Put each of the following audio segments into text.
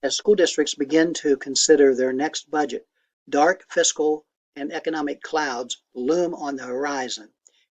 As school districts begin to consider their next budget, dark fiscal and economic clouds loom on the horizon.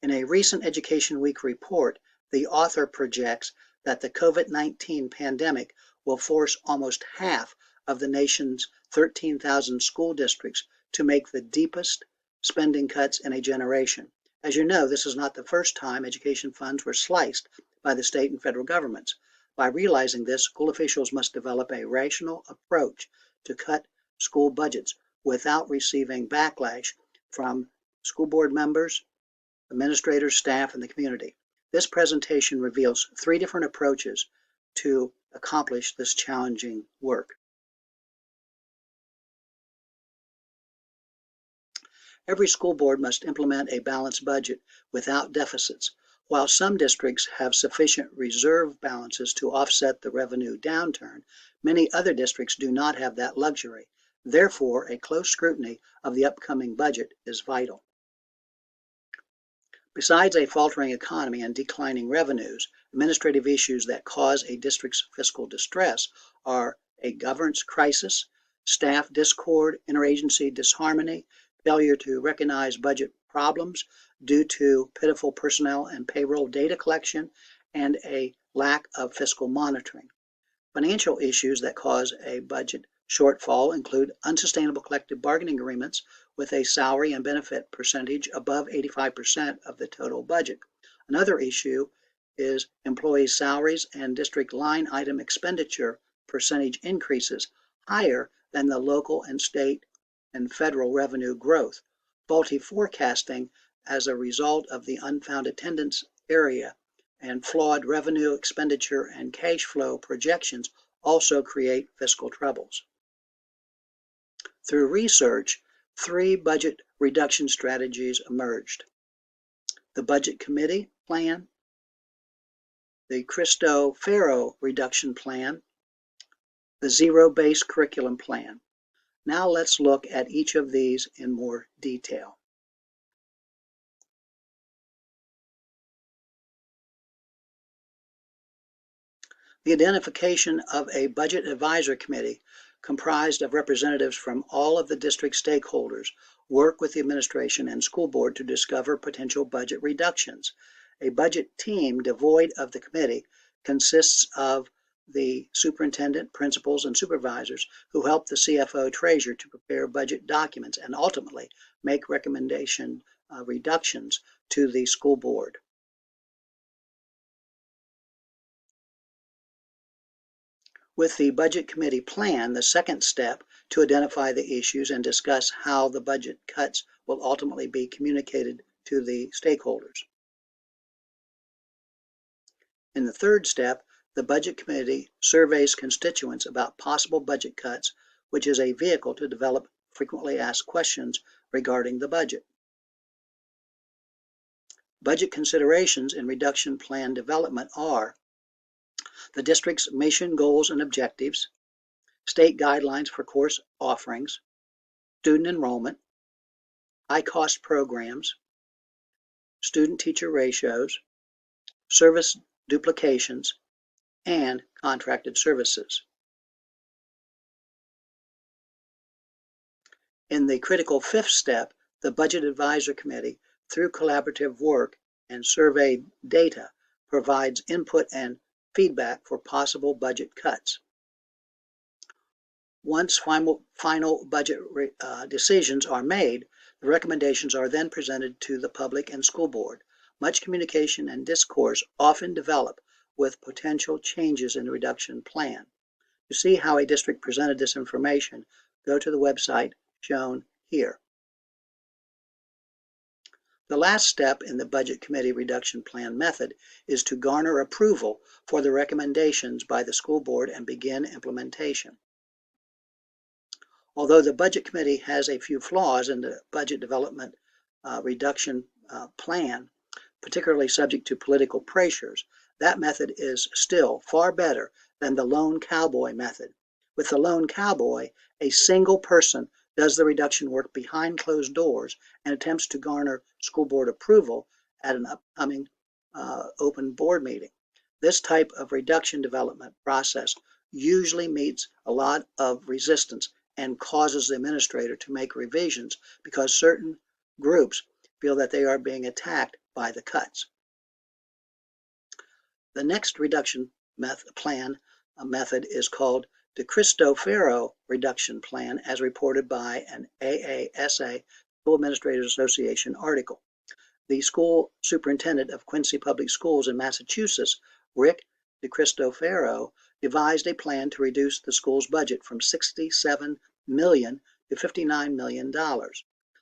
In a recent Education Week report, the author projects that the COVID-19 pandemic will force almost half of the nation's 13,000 school districts to make the deepest spending cuts in a generation. As you know, this is not the first time education funds were sliced by the state and federal governments. By realizing this, school officials must develop a rational approach to cut school budgets without receiving backlash from school board members, administrators, staff, and the community. This presentation reveals 3 different approaches to accomplish this challenging work. Every school board must implement a balanced budget without deficits. While some districts have sufficient reserve balances to offset the revenue downturn, many other districts do not have that luxury. Therefore, a close scrutiny of the upcoming budget is vital. Besides a faltering economy and declining revenues, administrative issues that cause a district's fiscal distress are a governance crisis, staff discord, interagency disharmony, failure to recognize budget problems due to pitiful personnel and payroll data collection, and a lack of fiscal monitoring. Financial issues that cause a budget shortfall include unsustainable collective bargaining agreements with a salary and benefit percentage above 85% of the total budget. Another issue is employee salaries and district line item expenditure percentage increases higher than the local and state and federal revenue growth. Faulty forecasting as a result of the unfound attendance area and flawed revenue, expenditure, and cash flow projections also create fiscal troubles. Through research, 3 budget reduction strategies emerged: the Budget Committee Plan, the Cristofaro Reduction Plan, the Zero-Based Curriculum Plan. Now let's look at each of these in more detail. The identification of a budget advisory committee comprised of representatives from all of the district stakeholders work with the administration and school board to discover potential budget reductions. A budget team devoid of the committee consists of the superintendent, principals, and supervisors who help the CFO treasurer to prepare budget documents and ultimately make recommendation reductions to the school board. With the Budget Committee plan, the second step to identify the issues and discuss how the budget cuts will ultimately be communicated to the stakeholders. In the third step, the Budget Committee surveys constituents about possible budget cuts, which is a vehicle to develop frequently asked questions regarding the budget. Budget considerations in reduction plan development are the district's mission, goals, and objectives, state guidelines for course offerings, student enrollment, high-cost programs, student-teacher ratios, service duplications, and contracted services. In the critical fifth step, the Budget Advisory Committee, through collaborative work and survey data, provides input and feedback for possible budget cuts. Once final budget decisions are made, the recommendations are then presented to the public and school board. Much communication and discourse often develop with potential changes in the reduction plan. To see how a district presented this information, go to the website shown here. The last step in the Budget Committee reduction plan method is to garner approval for the recommendations by the school board and begin implementation. Although the Budget Committee has a few flaws in the budget development reduction plan, particularly subject to political pressures, that method is still far better than the lone cowboy method. With the lone cowboy, a single person does the reduction work behind closed doors and attempts to garner school board approval at an upcoming open board meeting. This type of reduction development process usually meets a lot of resistance and causes the administrator to make revisions because certain groups feel that they are being attacked by the cuts. The next reduction method is called the Cristofaro reduction plan, as reported by an AASA School Administrators Association article. The school superintendent of Quincy Public Schools in Massachusetts, Rick Cristofaro, devised a plan to reduce the school's budget from $67 million to $59 million.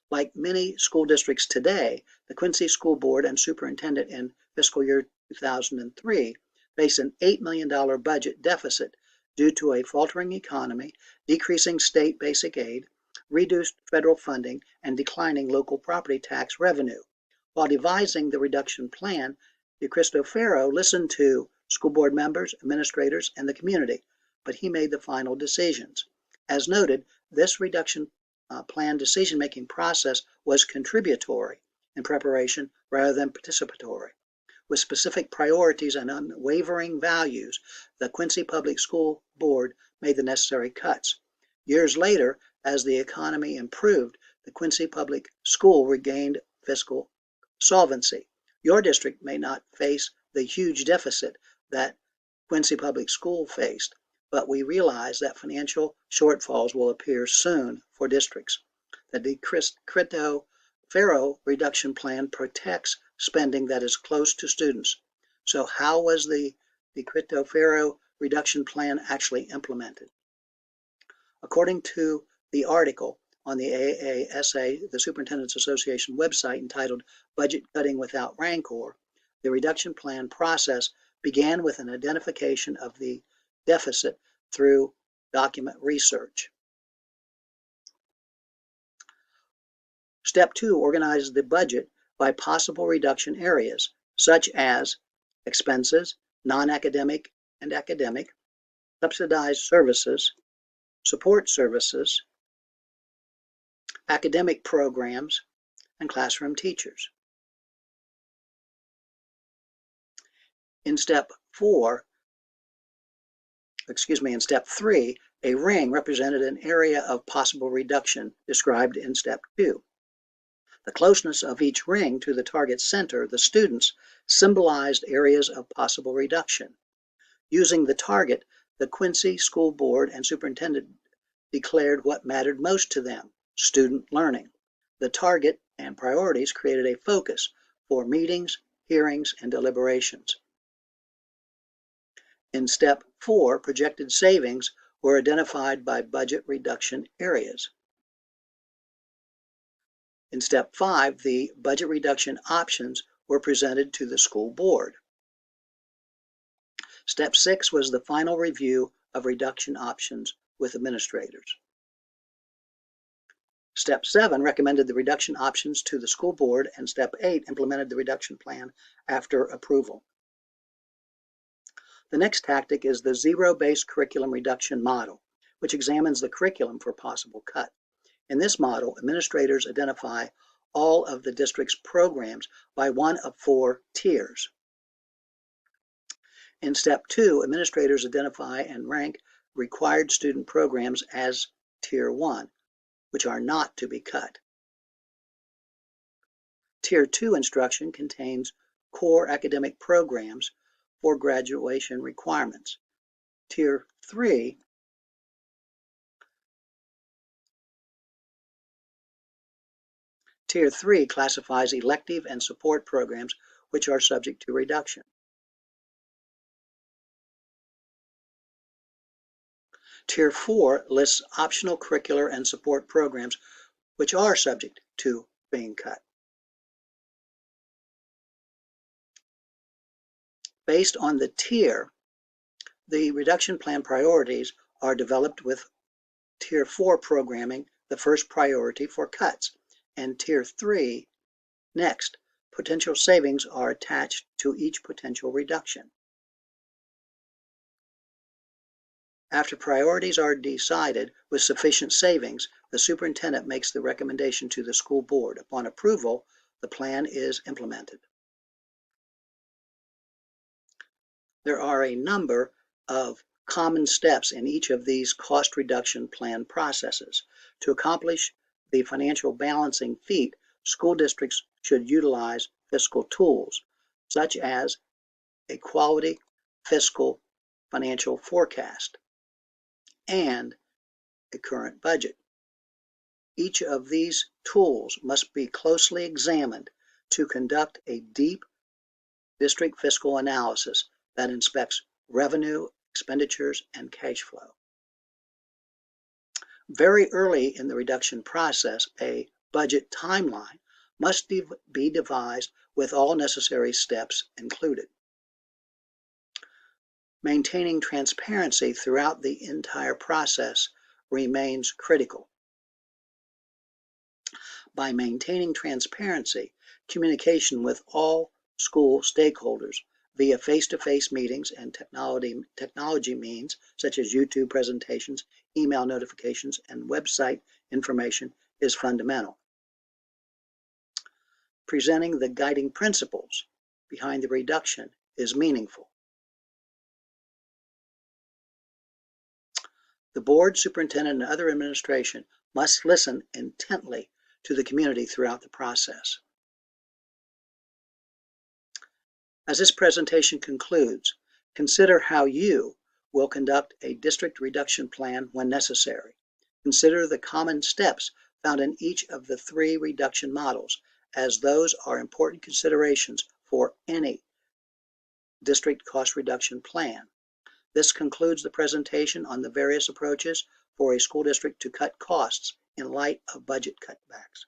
Like many school districts today, the Quincy School Board and superintendent in fiscal year 2003 faced an $8 million budget deficit due to a faltering economy, decreasing state basic aid, reduced federal funding, and declining local property tax revenue. While devising the reduction plan, Cristofaro listened to school board members, administrators, and the community, but he made the final decisions. As noted, this reduction plan decision-making process was contributory in preparation rather than participatory. With specific priorities and unwavering values, the Quincy Public School Board made the necessary cuts. Years later, as the economy improved, the Quincy Public School regained fiscal solvency. Your district may not face the huge deficit that Quincy Public School faced, but we realize that financial shortfalls will appear soon for districts. The Cristofaro reduction plan protects spending that is close to students. So how was the Cristofaro reduction plan actually implemented? According to the article on the AASA, the Superintendent's Association website, entitled Budget Cutting Without Rancor, the reduction plan process began with an identification of the deficit through document research. Step 2 organizes the budget by possible reduction areas, such as expenses, non-academic and academic, subsidized services, support services, academic programs, and classroom teachers. In step 3, a ring represented an area of possible reduction described in step 2. The closeness of each ring to the target center, the students, symbolized areas of possible reduction. Using the target, the Quincy School Board and superintendent declared what mattered most to them: student learning. The target and priorities created a focus for meetings, hearings, and deliberations. In step 4, projected savings were identified by budget reduction areas. In step 5, the budget reduction options were presented to the school board. Step 6 was the final review of reduction options with administrators. Step 7 recommended the reduction options to the school board, and Step 8 implemented the reduction plan after approval. The next tactic is the zero-based curriculum reduction model, which examines the curriculum for possible cut. In this model, administrators identify all of the district's programs by one of 4 tiers. In Step 2, administrators identify and rank required student programs as Tier 1, which are not to be cut. Tier 2 instruction contains core academic programs for graduation requirements. Tier 3 classifies elective and support programs which are subject to reduction. Tier 4 lists optional curricular and support programs which are subject to being cut. Based on the tier, the reduction plan priorities are developed with Tier 4 programming the first priority for cuts, and Tier 3 next. Potential savings are attached to each potential reduction. After priorities are decided with sufficient savings, the superintendent makes the recommendation to the school board. Upon approval, the plan is implemented. There are a number of common steps in each of these cost reduction plan processes. To accomplish the financial balancing feat, school districts should utilize fiscal tools, such as a quality fiscal financial forecast and a current budget. Each of these tools must be closely examined to conduct a deep district fiscal analysis that inspects revenue, expenditures, and cash flow. Very early in the reduction process, a budget timeline must be devised with all necessary steps included. Maintaining transparency throughout the entire process remains critical. By maintaining transparency, communication with all school stakeholders via face-to-face meetings and technology means such as YouTube presentations, email notifications, and website information is fundamental. Presenting the guiding principles behind the reduction is meaningful. The board, superintendent, and other administration must listen intently to the community throughout the process. As this presentation concludes, consider how you will conduct a district reduction plan when necessary. Consider the common steps found in each of the 3 reduction models, as those are important considerations for any district cost reduction plan. This concludes the presentation on the various approaches for a school district to cut costs in light of budget cutbacks.